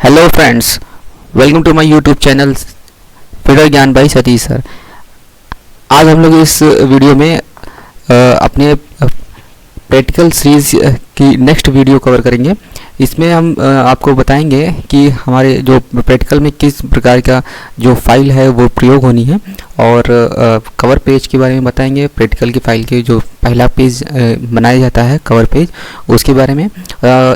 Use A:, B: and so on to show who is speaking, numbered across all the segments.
A: Hello friends, welcome to my YouTube channel fitter Gyan by Satish sir. आज हम लोग इस वीडियो में अपने प्रैक्टिकल सीरीज की नेक्स्ट वीडियो कवर करेंगे। इसमें हम आपको बताएंगे कि हमारे जो प्रैक्टिकल में किस प्रकार का जो फाइल है वो प्रयोग होनी है, और कवर पेज के बारे में बताएंगे। प्रैक्टिकल की फाइल के जो पहला पेज बनाया जाता है कवर पेज, उसके बारे में।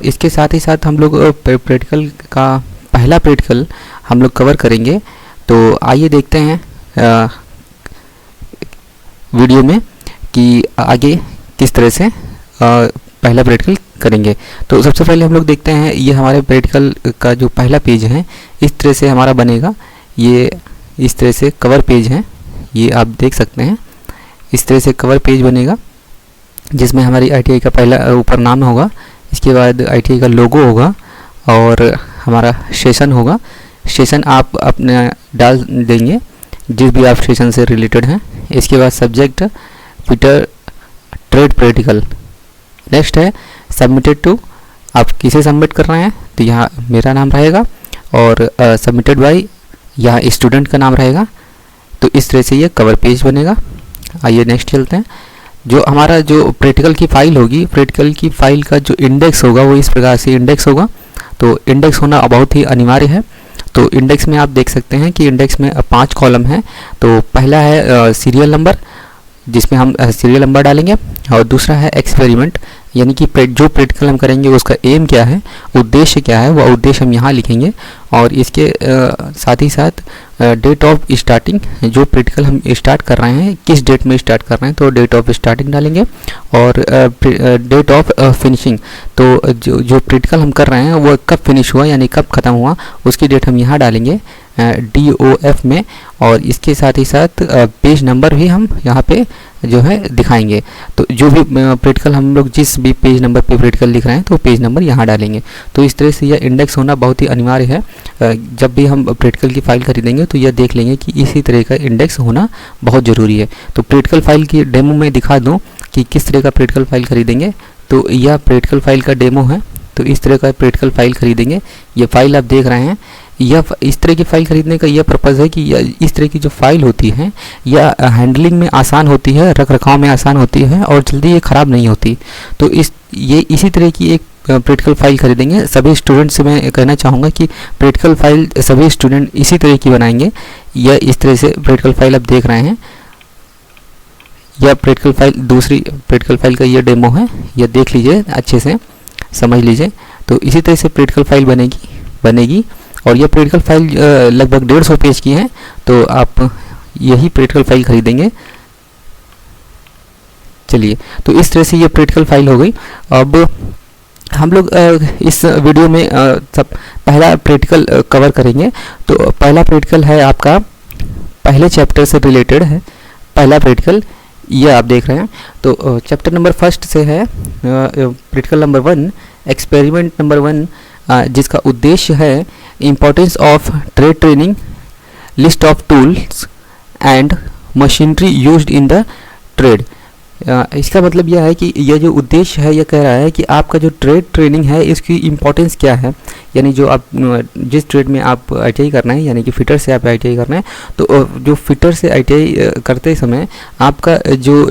A: इसके साथ ही साथ हम लोग प्रैक्टिकल का पहला प्रैक्टिकल हम लोग कवर करेंगे। तो आइए देखते हैं वीडियो में कि आगे किस तरह से पहला प्रैक्टिकल करेंगे। तो सबसे पहले हम लोग देखते हैं, ये हमारे प्रैक्टिकल का जो पहला पेज है इस तरह से हमारा बनेगा। ये इस तरह से कवर पेज है, ये आप देख सकते हैं। इस तरह से कवर पेज बनेगा जिसमें हमारी आईटीआई का पहला ऊपर नाम होगा, इसके बाद आईटीआई का लोगो होगा और हमारा सेशन होगा। सेशन आप अपने डाल देंगे जिस भी आप सेशन से रिलेटेड हैं। इसके बाद subject fitter trade practical. Next है सबमिटेड टू, आप किसे सबमिट कर रहे हैं, तो यहाँ मेरा नाम रहेगा, और सबमिटेड बाय यहाँ स्टूडेंट का नाम रहेगा। तो इस तरह से ये कवर पेज बनेगा। आइए नेक्स्ट चलते हैं। जो हमारा जो प्रैक्टिकल की फाइल होगी, प्रैक्टिकल की फाइल का जो इंडेक्स होगा वो इस प्रकार से इंडेक्स होगा। तो इंडेक्स होना बहुत ही अनिवार्य है। तो इंडेक्स में आप देख सकते हैं कि इंडेक्स में 5 कॉलम हैं। तो पहला है सीरियल नंबर, जिसमें हम सीरियल नंबर डालेंगे, और दूसरा है एक्सपेरिमेंट, यानी कि जो प्रैक्टिकल हम करेंगे उसका एम क्या है, उद्देश्य क्या है, वह उद्देश्य हम यहाँ लिखेंगे। और इसके साथ ही साथ डेट ऑफ स्टार्टिंग, जो प्रैक्टिकल हम स्टार्ट कर रहे हैं किस डेट में स्टार्ट कर रहे हैं, तो डेट ऑफ स्टार्टिंग डालेंगे। और डेट ऑफ फिनिशिंग, तो जो प्रैक्टिकल हम कर रहे हैं वो कब फिनिश हुआ यानी कब ख़त्म हुआ, उसकी डेट हम यहाँ डालेंगे DOF में। और इसके साथ ही साथ पेज नंबर भी हम यहाँ पे जो है दिखाएंगे। तो जो भी प्रैक्टिकल हम लोग जिस भी पेज नंबर पे प्रैक्टिकल लिख रहे हैं तो पेज नंबर यहाँ डालेंगे। तो इस तरह से यह इंडेक्स होना बहुत ही अनिवार्य है। जब भी हम प्रैक्टिकल की फ़ाइल खरीदेंगे तो यह देख लेंगे कि इसी तरह का इंडेक्स होना बहुत ज़रूरी है। तो प्रैक्टिकल फ़ाइल की डेमो में दिखा दूँ कि किस तरह का प्रैक्टिकल फ़ाइल खरीदेंगे। तो यह प्रैक्टिकल फ़ाइल का डेमो है। तो इस तरह का प्रैक्टिकल फ़ाइल खरीदेंगे। ये फ़ाइल आप देख रहे हैं, यह इस तरह की फ़ाइल खरीदने का यह पर्पज़ है कि इस तरह की जो फ़ाइल होती है यह हैंडलिंग में आसान होती है, रख रखाव में आसान होती है, और जल्दी ये ख़राब नहीं होती। तो इसी तरह की एक प्रैक्टिकल फ़ाइल खरीदेंगे। सभी स्टूडेंट से मैं कहना चाहूँगा कि प्रैक्टिकल फ़ाइल सभी स्टूडेंट इसी तरह की बनाएंगे। यह इस तरह से प्रैक्टिकल फ़ाइल आप देख रहे हैं। यह प्रैक्टिकल फ़ाइल दूसरी प्रैक्टिकल फ़ाइल का यह डेमो है, यह देख लीजिए, अच्छे से समझ लीजिए। तो इसी तरह से प्रैक्टिकल फ़ाइल बनेगी। और यह प्रैक्टिकल फाइल लगभग 150 पेज की है। तो आप यही प्रैक्टिकल फाइल खरीदेंगे। चलिए, तो इस तरह से ये प्रैक्टिकल फाइल हो गई। अब हम लोग इस वीडियो में सब पहला प्रैक्टिकल कवर करेंगे। तो पहला प्रैक्टिकल है आपका पहले चैप्टर से रिलेटेड है। पहला प्रैक्टिकल ये आप देख रहे हैं। तो चैप्टर नंबर 1 से है प्रैक्टिकल नंबर 1, एक्सपेरिमेंट नंबर 1, जिसका उद्देश्य है importance of trade training, list of tools and machinery used in the trade. इसका मतलब यह है कि यह जो उद्देश्य है यह कह रहा है कि आपका जो ट्रेड ट्रेनिंग है इसकी इम्पोर्टेंस क्या है, यानी जो आप जिस ट्रेड में आप आईटीआई करना है, यानी कि फिटर से आप आईटीआई करना है, तो जो फिटर से आईटीआई करते समय आपका जो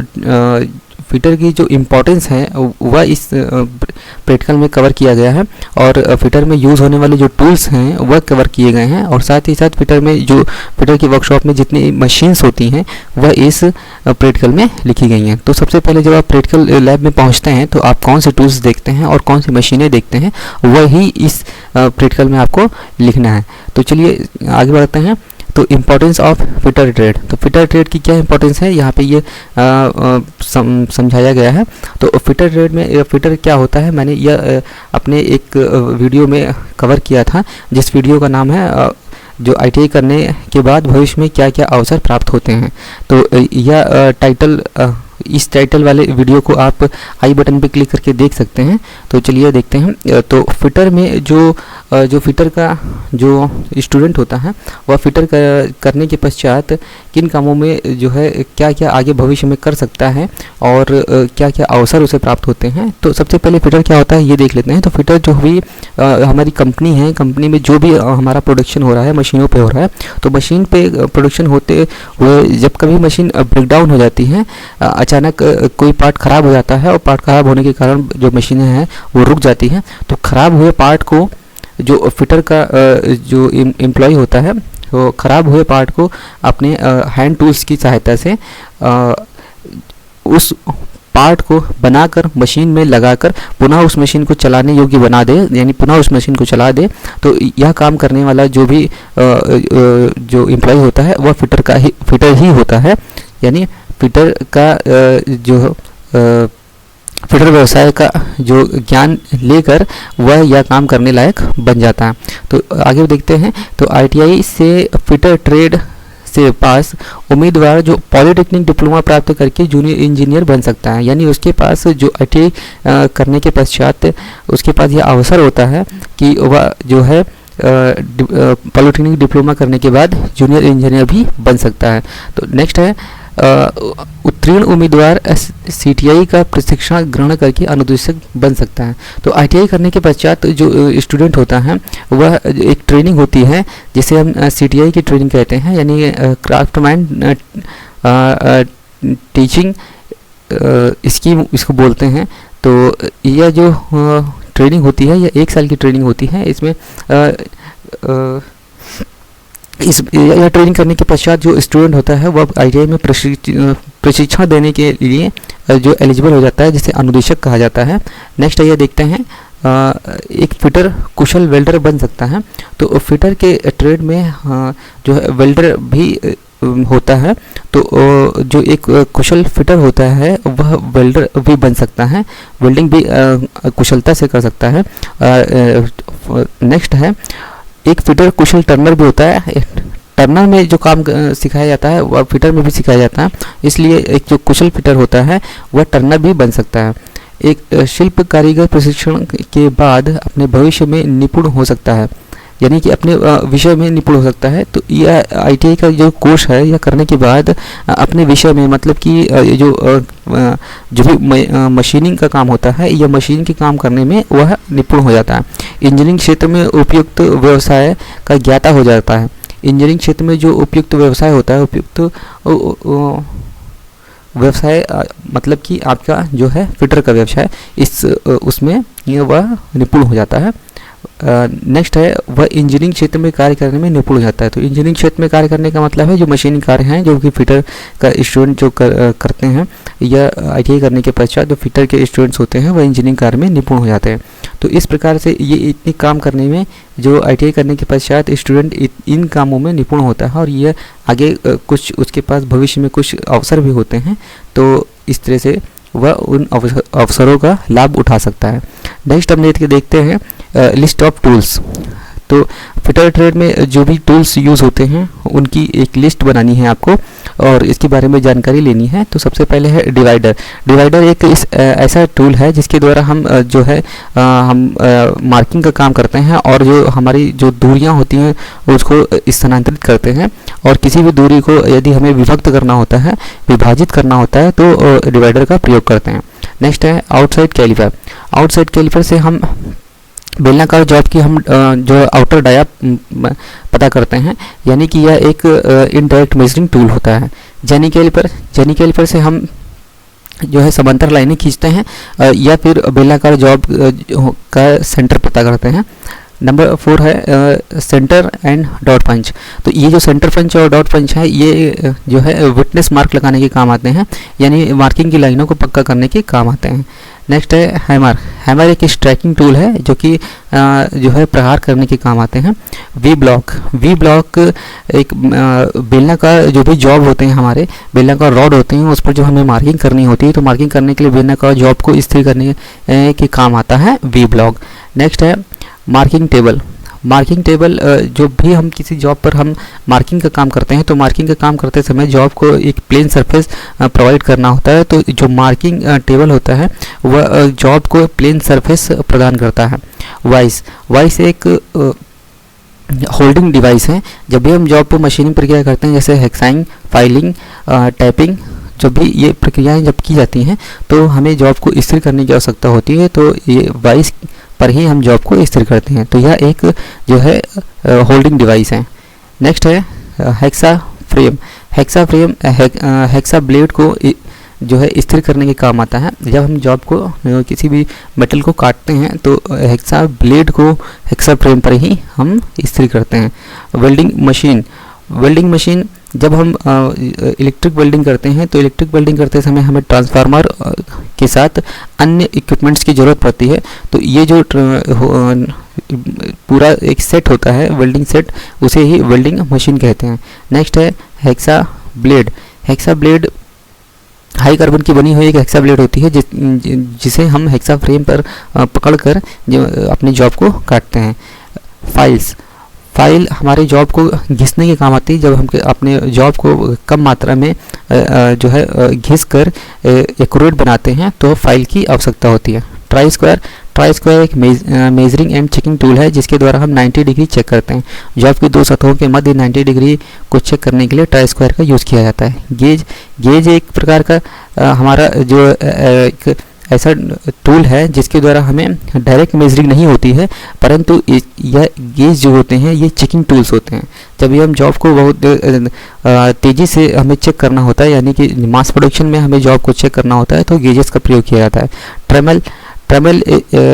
A: फिटर की जो इम्पोर्टेंस है वह इस प्रैक्टिकल में कवर किया गया है। और फिटर में यूज़ होने वाले जो टूल्स हैं वह कवर किए गए हैं। और साथ ही साथ फिटर की वर्कशॉप में जितनी मशीन्स होती हैं वह इस प्रैक्टिकल में लिखी गई हैं। तो सबसे पहले जब आप प्रैक्टिकल लैब में पहुंचते हैं तो आप कौन से टूल्स देखते हैं और कौन सी मशीनें देखते हैं, वही इस प्रैक्टिकल में आपको लिखना है। तो चलिए आगे बढ़ते हैं। तो इम्पोर्टेंस ऑफ फिटर ट्रेड, तो फिटर ट्रेड की क्या इंपॉर्टेंस है यहाँ पे ये समझाया गया है। तो फिटर ट्रेड में फिटर क्या होता है, मैंने यह अपने एक वीडियो में कवर किया था, जिस वीडियो का नाम है जो आईटीआई करने के बाद भविष्य में क्या क्या अवसर प्राप्त होते हैं। तो यह टाइटल इस टाइटल वाले वीडियो को आप आई बटन पे क्लिक करके देख सकते हैं। तो चलिए देखते हैं। तो फिटर में जो फिटर का जो स्टूडेंट होता है वह फिटर करने के पश्चात किन कामों में जो है क्या क्या आगे भविष्य में कर सकता है और क्या क्या अवसर उसे प्राप्त होते हैं। तो सबसे पहले फिटर क्या होता है ये देख लेते हैं। तो फिटर जो भी हमारी कंपनी है, कंपनी में जो भी हमारा प्रोडक्शन हो रहा है मशीनों पे हो रहा है, तो मशीन पे प्रोडक्शन होते हुए जब कभी मशीन ब्रेकडाउन हो जाती है, अचानक कोई पार्ट ख़राब हो जाता है और पार्ट ख़राब होने के कारण जो मशीनें हैं वो रुक जाती हैं, तो ख़राब हुए पार्ट को जो फिटर का जो एम्प्लॉय होता है वो ख़राब हुए पार्ट को अपने हैंड टूल्स की सहायता से उस पार्ट को बनाकर मशीन में लगाकर पुनः उस मशीन को चलाने योग्य बना दे, यानी पुनः उस मशीन को चला दे। तो यह काम करने वाला जो भी जो एम्प्लॉय होता है वह फिटर ही होता है। यानी फिटर का जो फिटर व्यवसाय का जो ज्ञान लेकर वह यह काम करने लायक बन जाता है। तो आगे देखते हैं। तो ITI से फिटर ट्रेड से पास उम्मीदवार जो पॉलिटेक्निक डिप्लोमा प्राप्त करके जूनियर इंजीनियर बन सकता है। यानी उसके पास जो ITI करने के पश्चात उसके पास यह अवसर होता है कि वह जो है पॉलिटेक्निक डिप्लोमा करने के बाद जूनियर इंजीनियर भी बन सकता है। तो नेक्स्ट है उत्तीर्ण उम्मीदवार CTI का प्रशिक्षण ग्रहण करके अनुदेशक बन सकता है। तो ITI करने के पश्चात जो स्टूडेंट होता है वह एक ट्रेनिंग होती है जिसे हम CTI की ट्रेनिंग कहते हैं, यानी क्राफ्टमैन टीचिंग स्कीम इसको बोलते हैं। तो यह जो ट्रेनिंग होती है यह 1 साल की ट्रेनिंग होती है। इसमें यह ट्रेनिंग करने के पश्चात जो स्टूडेंट होता है वह ITI में प्रशिक्षण देने के लिए जो एलिजिबल हो जाता है, जिसे अनुदेशक कहा जाता है। नेक्स्ट ये देखते हैं, एक फिटर कुशल वेल्डर बन सकता है। तो फिटर के ट्रेड में जो है वेल्डर भी होता है। तो जो एक कुशल फिटर होता है वह वेल्डर भी बन सकता है, वेल्डिंग भी कुशलता से कर सकता है। नेक्स्ट है, एक फिटर कुशल टर्नर भी होता है। टर्नर में जो काम सिखाया जाता है वह फिटर में भी सिखाया जाता है, इसलिए एक जो कुशल फिटर होता है वह टर्नर भी बन सकता है। एक शिल्प कारीगर प्रशिक्षण के बाद अपने भविष्य में निपुण हो सकता है, यानी कि अपने विषय में निपुण हो सकता है। तो यह ITI का जो कोर्स है यह करने के बाद अपने विषय में, मतलब कि जो भी मशीनिंग का काम होता है या मशीन के काम करने में वह निपुण हो जाता है। इंजीनियरिंग क्षेत्र में उपयुक्त व्यवसाय का ज्ञाता हो जाता है। इंजीनियरिंग क्षेत्र में जो उपयुक्त व्यवसाय होता है, उपयुक्त व्यवसाय मतलब कि आपका जो है फिटर का व्यवसाय, उसमें वह निपुण हो जाता है। नेक्स्ट है, वह इंजीनियरिंग क्षेत्र में कार्य करने में निपुण हो जाता है। तो इंजीनियरिंग क्षेत्र में कार्य करने का मतलब है जो मशीनिंग कार्य हैं, जो कि फिटर का स्टूडेंट जो करते हैं, या ITI करने के पश्चात जो फिटर के स्टूडेंट्स होते हैं वह इंजीनियरिंग कार्य में निपुण हो जाते हैं। तो इस प्रकार से ये इतने काम करने में जो ITI करने के पश्चात स्टूडेंट इन कामों में निपुण होता है और यह आगे कुछ उसके पास भविष्य में कुछ अवसर भी होते हैं। तो इस तरह से वह उन अवसरों का लाभ उठा सकता है। नेक्स्ट हम देखते हैं लिस्ट ऑफ टूल्स। तो फिटर ट्रेड में जो भी टूल्स यूज़ होते हैं उनकी एक लिस्ट बनानी है आपको और इसके बारे में जानकारी लेनी है। तो सबसे पहले है डिवाइडर। डिवाइडर एक ऐसा टूल है जिसके द्वारा हम जो है हम मार्किंग का काम करते हैं और जो हमारी जो दूरियां होती हैं उसको स्थानांतरित करते हैं, और किसी भी दूरी को यदि हमें विभक्त करना होता है, विभाजित करना होता है, तो डिवाइडर का प्रयोग करते हैं। नेक्स्ट है आउटसाइड कैलिपर। आउटसाइड कैलिपर से हम बेलनाकार जॉब की हम जो आउटर डाया पता करते हैं, यानी कि यह एक इनडायरेक्ट मेजरिंग टूल होता है। जेनी कैलिपर से हम जो है समांतर लाइनें खींचते हैं या फिर बेलनाकार जॉब का सेंटर पता करते हैं। नंबर 4 है सेंटर एंड डॉट पंच। तो ये जो सेंटर पंच और डॉट पंच है ये जो है विटनेस मार्क लगाने के काम आते हैं, यानी मार्किंग की लाइनों को पक्का करने के काम आते हैं। नेक्स्ट है हैमर। हैमर एक स्ट्राइकिंग टूल है जो कि जो है प्रहार करने के काम आते हैं। वी ब्लॉक एक बेलनाकार जो भी जॉब होते हैं, हमारे बेलनाकार रॉड होते हैं, उस पर जो हमें मार्किंग करनी होती है, तो मार्किंग करने के लिए बेलनाकार जॉब को स्थिर करने के काम आता है वी ब्लॉक। नेक्स्ट है मार्किंग टेबल। मार्किंग टेबल, जो भी हम किसी जॉब पर हम मार्किंग का काम करते हैं तो मार्किंग का काम करते समय जॉब को एक प्लेन सरफेस प्रोवाइड करना होता है। तो जो मार्किंग टेबल होता है वह जॉब को प्लेन सरफेस प्रदान करता है। वाइस वाइस एक होल्डिंग डिवाइस है। जब भी हम जॉब पर मशीनिंग प्रक्रिया करते हैं जैसे हेक्साइंग, फाइलिंग, टाइपिंग, जब भी ये प्रक्रियाएं जब की जाती हैं तो हमें जॉब को स्थिर करने की आवश्यकता होती है। तो ये वाइस पर ही हम जॉब को स्थिर करते हैं। तो यह एक जो है होल्डिंग डिवाइस है। नेक्स्ट है hexa frame. Hexa frame hexa blade को जो है स्थिर करने के काम आता है। जब हम जॉब को किसी भी मेटल को काटते हैं तो हेक्सा ब्लेड को हेक्सा फ्रेम पर ही हम स्थिर करते हैं। Welding machine. वेल्डिंग मशीन, जब हम इलेक्ट्रिक वेल्डिंग करते हैं तो इलेक्ट्रिक वेल्डिंग करते समय हमें ट्रांसफार्मर के साथ अन्य इक्विपमेंट्स की ज़रूरत पड़ती है। तो ये जो पूरा एक सेट होता है वेल्डिंग सेट, उसे ही वेल्डिंग मशीन कहते हैं। नेक्स्ट है hexa blade. Hexa blade high carbon की बनी हुई एक हेक्सा ब्लेड होती है जिसे हम हेक्सा फ्रेम पर पकड़कर अपनी जॉब को काटते हैं। फाइल्स। फाइल हमारे जॉब को घिसने के काम आती है। जब हम अपने जॉब को कम मात्रा में जो है घिस कर एक्यूरेट बनाते हैं तो फाइल की आवश्यकता होती है। Try square. ट्राई स्क्वायर एक मेजरिंग एंड चेकिंग टूल है जिसके द्वारा हम 90 डिग्री चेक करते हैं। जॉब की दो सतहों के मध्य 90 डिग्री को चेक करने के लिए ट्राई स्क्वायर का यूज़ किया जाता है। गेज। गेज एक प्रकार का हमारा जो एक ऐसा टूल है जिसके द्वारा हमें डायरेक्ट मेजरिंग नहीं होती है, परंतु यह गेज जो होते हैं ये चेकिंग टूल्स होते हैं। जब भी हम जॉब को बहुत तेज़ी से हमें चेक करना होता है, यानी कि मास प्रोडक्शन में हमें जॉब को चेक करना होता है, तो गेजेस का प्रयोग किया जाता है। ट्रेमल। ट्रेमल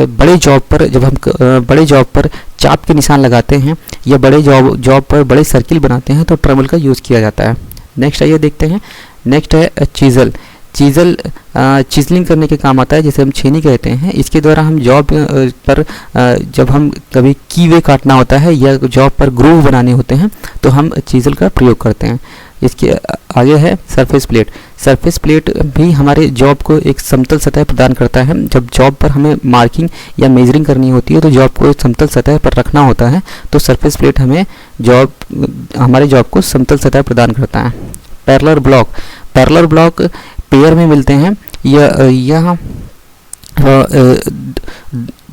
A: बड़े जॉब पर, जब हम बड़े जॉब पर चाप के निशान लगाते हैं या बड़े जॉब पर बड़े सर्किल बनाते हैं तो ट्रेमल का यूज़ किया जाता है। नेक्स्ट आइए देखते हैं। नेक्स्ट है चीज़ल। चीज़ल चिजलिंग करने के काम आता है, जिसे हम छेनी कहते हैं। इसके द्वारा हम जॉब पर जब हम कभी कीवे काटना होता है या जॉब पर ग्रूव बनाने होते हैं तो हम चीज़ल का प्रयोग करते हैं। इसके आगे है सरफेस प्लेट। सरफेस प्लेट भी हमारे जॉब को एक समतल सतह प्रदान करता है। जब जॉब पर हमें मार्किंग या मेजरिंग करनी होती है तो जॉब को समतल सतह पर रखना होता है, तो सरफेस प्लेट हमें हमारे जॉब को समतल सतह प्रदान करता है। Parallel block. Parallel block pair में मिलते हैं। यह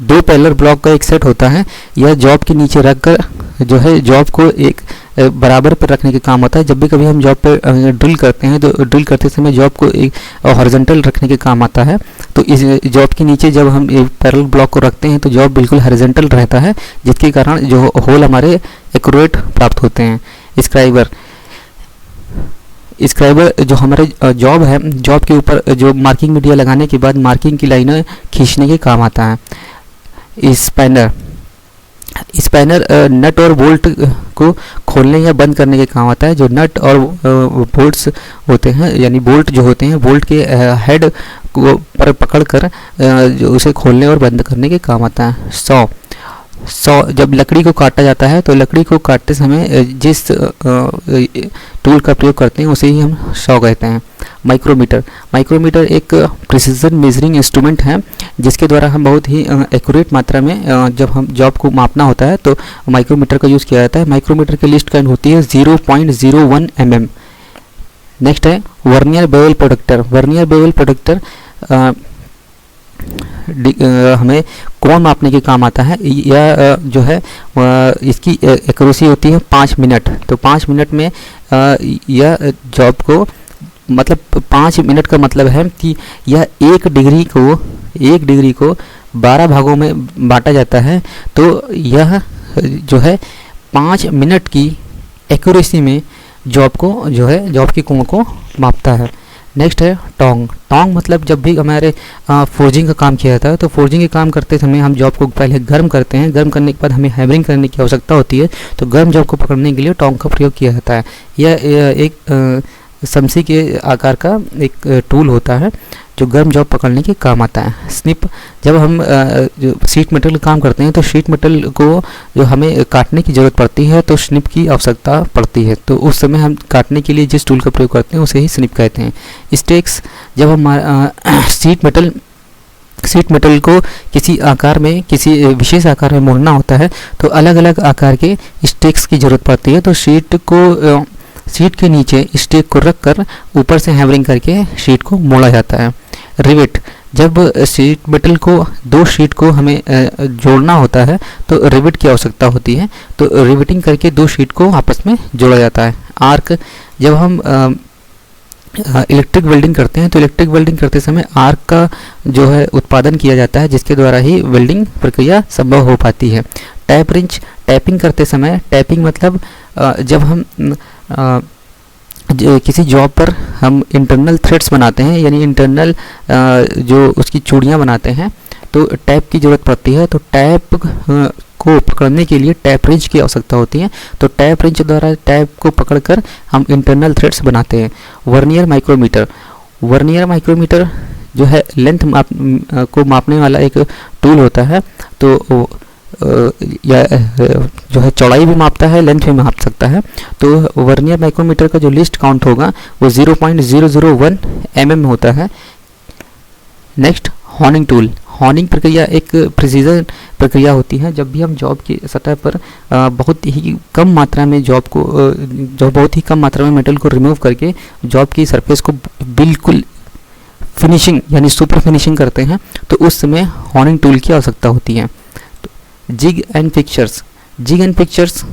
A: दो पैरेलल ब्लॉक का एक सेट होता है। यह जॉब के नीचे रखकर जो है जॉब को एक बराबर पर रखने के काम आता है। जब भी कभी हम जॉब पर ड्रिल करते हैं तो ड्रिल करते समय जॉब को एक हॉरिजॉन्टल रखने के काम आता है। तो इस जॉब के नीचे जब हम एक पैरेलल ब्लॉक को रखते हैं तो जॉब बिल्कुल हॉरिजॉन्टल रहता है, जिसके कारण जो होल हमारे एक्यूरेट प्राप्त होते हैं। स्क्राइबर। स्क्राइबर जो हमारे जॉब है, जॉब के ऊपर जो मार्किंग मीडिया लगाने के बाद मार्किंग की लाइनें खींचने के काम आता है। स्पैनर। स्पैनर नट और बोल्ट को खोलने या बंद करने के काम आता है। जो नट और बोल्ट्स होते हैं, यानी बोल्ट जो होते हैं, बोल्ट के हेड को पर पकड़कर जो उसे खोलने और बंद करने के काम आता है। सॉ। जब लकड़ी को काटा जाता है तो लकड़ी को काटते समय जिस टूल का प्रयोग करते हैं उसे ही हम सॉ कहते हैं। माइक्रोमीटर। माइक्रोमीटर एक प्रिसीजन मेजरिंग इंस्ट्रूमेंट है जिसके द्वारा हम बहुत ही एक्यूरेट मात्रा में जब हम जॉब को मापना होता है तो माइक्रोमीटर का यूज़ किया जाता है। माइक्रोमीटर की लिस्ट काइंड होती है 0.01 mm। नेक्स्ट है वर्नियर बेवल प्रोडक्टर। वर्नियर बेवल प्रोडक्टर हमें कोण मापने के काम आता है। यह जो है इसकी एक्यूरेसी होती है 5 मिनट। तो 5 मिनट में यह जॉब को, मतलब 5 मिनट का मतलब है कि यह 1 डिग्री को 12 भागों में बांटा जाता है। तो यह जो है 5 मिनट की एक्यूरेसी में जॉब को जो है जॉब के कोण को मापता है। नेक्स्ट है टोंग। टोंग मतलब जब भी हमारे फोर्जिंग का काम किया जाता है तो फोर्जिंग के काम करते समय हम जॉब को पहले गर्म करते हैं। गर्म करने के बाद हमें हैमरिंग करने की आवश्यकता होती है, तो गर्म जॉब को पकड़ने के लिए टोंग का प्रयोग किया जाता है। यह एक समसी के आकार का एक टूल होता है जो गर्म जॉब पकड़ने के काम आता है। स्निप। जब हम जो शीट मेटल का काम करते हैं तो शीट मेटल को जो हमें काटने की ज़रूरत पड़ती है तो स्निप की आवश्यकता पड़ती है, तो उस समय हम काटने के लिए जिस टूल का प्रयोग करते हैं उसे ही स्निप कहते हैं। स्टेक्स। जब हम शीट मेटल शीट मेटल को किसी आकार में, किसी विशेष आकार में मोड़ना होता है तो अलग अलग आकार के स्टेक्स की ज़रूरत पड़ती है। तो शीट के नीचे स्टेक को रख कर ऊपर से हैमरिंग करके शीट को मोड़ा जाता है। रिवेट, जब शीट मेटल को, दो शीट को हमें जोड़ना होता है तो रिवेट की आवश्यकता होती है, तो रिवेटिंग करके दो शीट को आपस में जोड़ा जाता है। आर्क, जब हम इलेक्ट्रिक वेल्डिंग करते हैं तो इलेक्ट्रिक वेल्डिंग करते समय आर्क का जो है उत्पादन किया जाता है, जिसके द्वारा ही वेल्डिंग प्रक्रिया संभव हो पाती है। टैप रिंच, टैपिंग करते समय, टैपिंग मतलब जब हम किसी जॉब पर हम इंटरनल थ्रेड्स बनाते हैं, यानी इंटरनल जो उसकी चूड़ियाँ बनाते हैं, तो टैप की ज़रूरत पड़ती है। तो टैप को पकड़ने के लिए टैप रिंच की आवश्यकता होती है। तो टैप रिंच द्वारा टैप को पकड़कर हम इंटरनल थ्रेड्स बनाते हैं। वर्नियर माइक्रोमीटर, वर्नियर माइक्रोमीटर जो है लेंथ को मापने वाला एक टूल होता है। तो या जो है चौड़ाई भी मापता है, लेंथ भी माप सकता है। तो वर्नियर माइक्रोमीटर का जो लिस्ट काउंट होगा वो 0.001 mm होता है। Next, horning tool. हॉर्निंग प्रक्रिया एक प्रिसीजन प्रक्रिया होती है। जब भी हम जॉब की सतह पर बहुत ही कम मात्रा में बहुत ही कम मात्रा में मेटल को रिमूव करके जॉब की सरफेस को बिल्कुल फिनिशिंग यानी सुपर फिनिशिंग करते हैं, तो उस समय हॉर्निंग टूल की आवश्यकता होती है। Jig and fixtures, jig and fixtures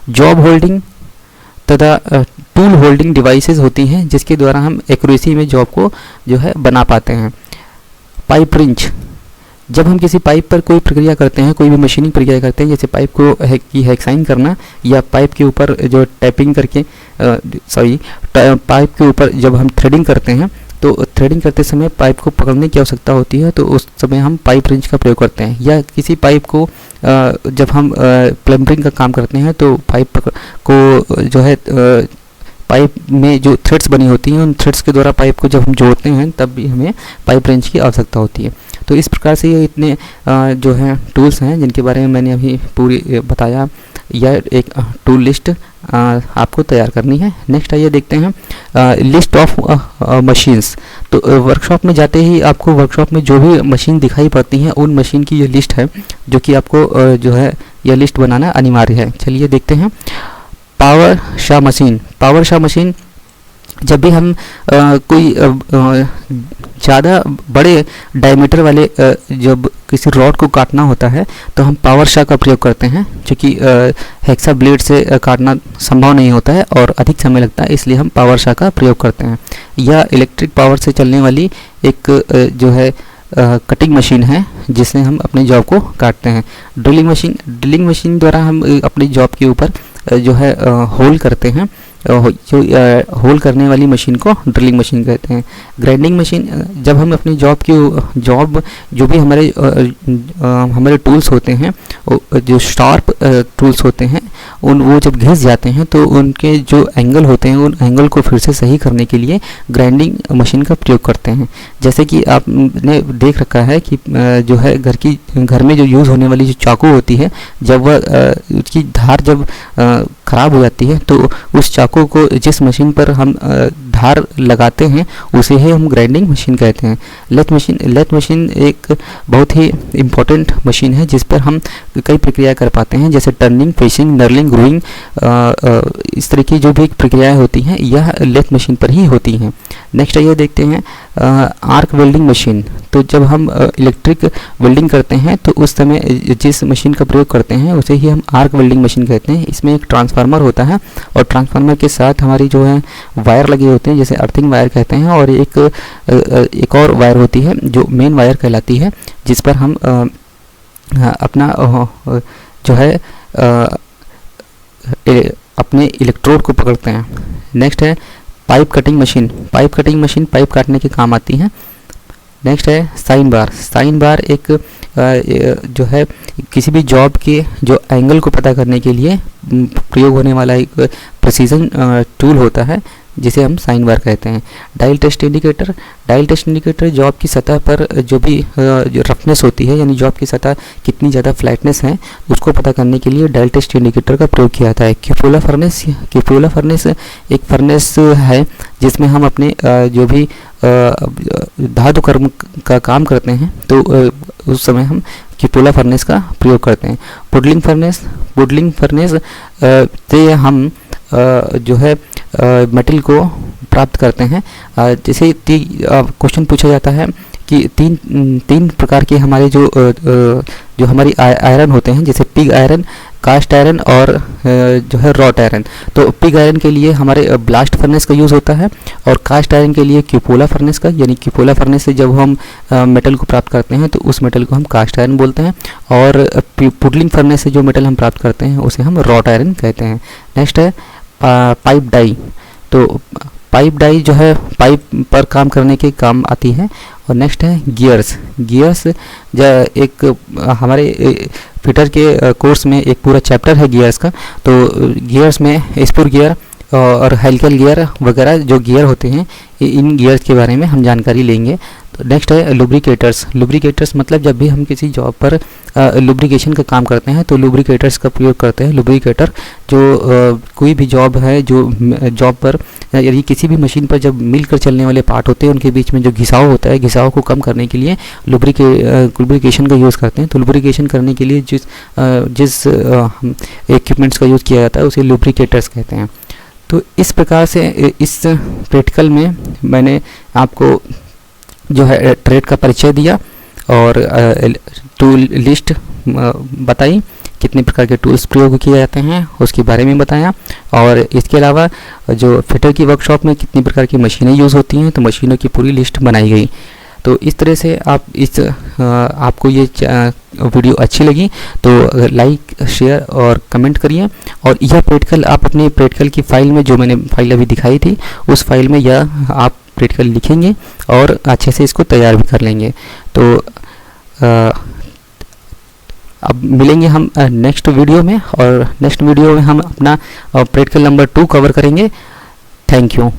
A: job holding तथा टूल होल्डिंग डिवाइसेस होती हैं, जिसके द्वारा हम एक्यूरेसी में जॉब को जो है बना पाते हैं। पाइप रिंच, जब हम किसी पाइप पर कोई प्रक्रिया करते हैं, कोई भी मशीनिंग प्रक्रिया करते हैं, जैसे पाइप को हेक्साइन करना या पाइप के ऊपर जो टैपिंग करके पाइप के ऊपर जब हम थ्रेडिंग करते हैं, तो थ्रेडिंग करते समय पाइप को पकड़ने की आवश्यकता होती है, तो उस समय हम पाइप रिंच का प्रयोग करते हैं। या किसी पाइप को जब हम प्लम्बिंग का काम करते हैं तो पाइप को जो है पाइप में जो थ्रेड्स बनी होती हैं, उन थ्रेड्स के द्वारा पाइप को जब हम जोड़ते हैं तब भी हमें पाइप रेंच की आवश्यकता होती है। तो इस प्रकार से ये इतने जो हैं टूल्स हैं जिनके बारे में मैंने अभी पूरी बताया। यह एक टूल लिस्ट आपको तैयार करनी है। नेक्स्ट आइए देखते हैं लिस्ट ऑफ मशीन्स। तो वर्कशॉप में जाते ही आपको वर्कशॉप में जो भी मशीन दिखाई पड़ती हैं उन मशीन की ये लिस्ट है, जो कि आपको जो है यह लिस्ट बनाना अनिवार्य है। चलिए देखते हैं। पावर शा मशीन। पावर शा मशीन, जब भी हम कोई ज़्यादा बड़े डायमीटर वाले जब किसी रॉड को काटना होता है तो हम पावर शा का प्रयोग करते हैं, क्योंकि हेक्सा ब्लेड से काटना संभव नहीं होता है और अधिक समय लगता है, इसलिए हम पावर शा का प्रयोग करते हैं। या इलेक्ट्रिक पावर से चलने वाली एक जो है कटिंग मशीन है, जिससे हम अपने जॉब को काटते हैं। ड्रिलिंग मशीन, ड्रिलिंग मशीन द्वारा हम अपनी जॉब के ऊपर जो है होल करते हैं। जो होल करने वाली मशीन को ड्रिलिंग मशीन कहते हैं। ग्राइंडिंग मशीन, जब हम अपनी जॉब जो भी हमारे टूल्स होते हैं, जो शार्प टूल्स होते हैं, वो जब घिस जाते हैं तो उनके जो एंगल होते हैं उन एंगल को फिर से सही करने के लिए ग्राइंडिंग मशीन का प्रयोग करते हैं। जैसे कि आपने देख रखा है कि जो है घर में जो यूज़ होने वाली जो चाकू होती है, जब वह उसकी धार जब ख़राब हो जाती है तो उस चाकू को जिस मशीन पर हम धार लगाते हैं उसे ही हम ग्राइंडिंग मशीन कहते हैं। लेथ मशीन एक बहुत ही इम्पोर्टेंट मशीन है जिस पर हम कई प्रक्रिया कर पाते हैं, जैसे टर्निंग, फेसिंग, नर्लिंग, ग्रूइंग, इस तरह की जो भी प्रक्रियाएं होती हैं यह लेथ मशीन पर ही होती हैं। नेक्स्ट आइए देखते हैं आर्क वेल्डिंग मशीन। तो जब हम इलेक्ट्रिक वेल्डिंग करते हैं तो उस समय जिस मशीन का प्रयोग करते हैं उसे ही हम आर्क वेल्डिंग मशीन कहते हैं। इसमें एक ट्रांसफार्मर होता है और ट्रांसफार्मर के साथ हमारी जो है वायर लगे होते हैं, जैसे अर्थिंग वायर कहते हैं, और एक और वायर होती है जो मेन वायर कहलाती है, जिस पर हम अपना जो है अपने इलेक्ट्रोड को पकड़ते हैं। नेक्स्ट है pipe cutting machine. Pipe cutting machine pipe काटने के काम आती है। नेक्स्ट है साइन बार। साइन बार एक जो है किसी भी जॉब के जो एंगल को पता करने के लिए प्रयोग होने वाला एक प्रिसीजन टूल होता है, जिसे हम साइन बार कहते हैं। डायल टेस्ट इंडिकेटर जॉब की सतह पर जो भी जो रफनेस होती है, यानी जॉब की सतह कितनी ज़्यादा फ्लैटनेस है, उसको पता करने के लिए डायल टेस्ट इंडिकेटर का प्रयोग किया जाता है। क्यूपोला फर्नेस एक फर्नेस है जिसमें हम अपने जो भी धातु कर्म का काम करते हैं, तो उस समय हम क्यूपोला फर्नेस का प्रयोग करते हैं। पुडलिंग फर्नेस से हम जो है मेटल को प्राप्त करते हैं। जैसे क्वेश्चन पूछा जाता है कि तीन प्रकार के हमारे जो हमारी आयरन होते हैं, जैसे पिग आयरन, कास्ट आयरन और जो है रॉट आयरन। तो पिग आयरन के लिए हमारे ब्लास्ट फर्नेस का यूज़ होता है और कास्ट आयरन के लिए क्यूपोला फर्नेस का, यानी क्यूपोला फर्नेस से जब हम मेटल को प्राप्त करते हैं तो उस मेटल को हम कास्ट आयरन बोलते हैं, और पुडलिंग फर्नेस से जो मेटल हम प्राप्त करते हैं उसे हम रॉट आयरन कहते हैं। नेक्स्ट है पाइप डाई। तो पाइप डाई जो है पाइप पर काम करने के काम आती है। और नेक्स्ट है गियर्स एक हमारे फिटर के कोर्स में एक पूरा चैप्टर है गियर्स का। तो गियर्स में स्पूर गियर और हेलिकल गियर वगैरह जो गियर होते हैं, इन गियर्स के बारे में हम जानकारी लेंगे। तो नेक्स्ट है लुब्रिकेटर्स मतलब जब भी हम किसी जॉब पर लुब्रिकेशन का काम करते हैं तो लुब्रिकेटर्स का प्रयोग करते हैं। लुब्रिकेटर जो कोई भी जॉब है, जो जॉब पर यदि किसी भी मशीन पर जब मिलकर चलने वाले पार्ट होते हैं उनके बीच में जो घिसाव होता है, घिसाव को कम करने के लिए लुब्रिकेशन का यूज़ करते हैं। तो लुब्रिकेशन करने के लिए जिस इक्विपमेंट्स का यूज़ किया जाता है उसे लुब्रिकेटर्स कहते हैं। तो इस प्रकार से इस प्रैक्टिकल में मैंने आपको जो है ट्रेड का परिचय दिया और टूल लिस्ट बताई, कितने प्रकार के टूल्स प्रयोग किए जाते हैं उसके बारे में बताया, और इसके अलावा जो फिटर की वर्कशॉप में कितनी प्रकार की मशीनें यूज़ होती हैं तो मशीनों की पूरी लिस्ट बनाई गई। तो इस तरह से आपको ये वीडियो अच्छी लगी तो लाइक, शेयर और कमेंट करिए। और यह प्रैक्टिकल आप अपने प्रैक्टिकल की फाइल में, जो मैंने फाइल अभी दिखाई थी, उस फाइल में यह आप प्रैक्टिकल लिखेंगे और अच्छे से इसको तैयार भी कर लेंगे। तो अब मिलेंगे हम नेक्स्ट वीडियो में, और नेक्स्ट वीडियो में हम अपना प्रैक्टिकल नंबर 2 कवर करेंगे। Thank you.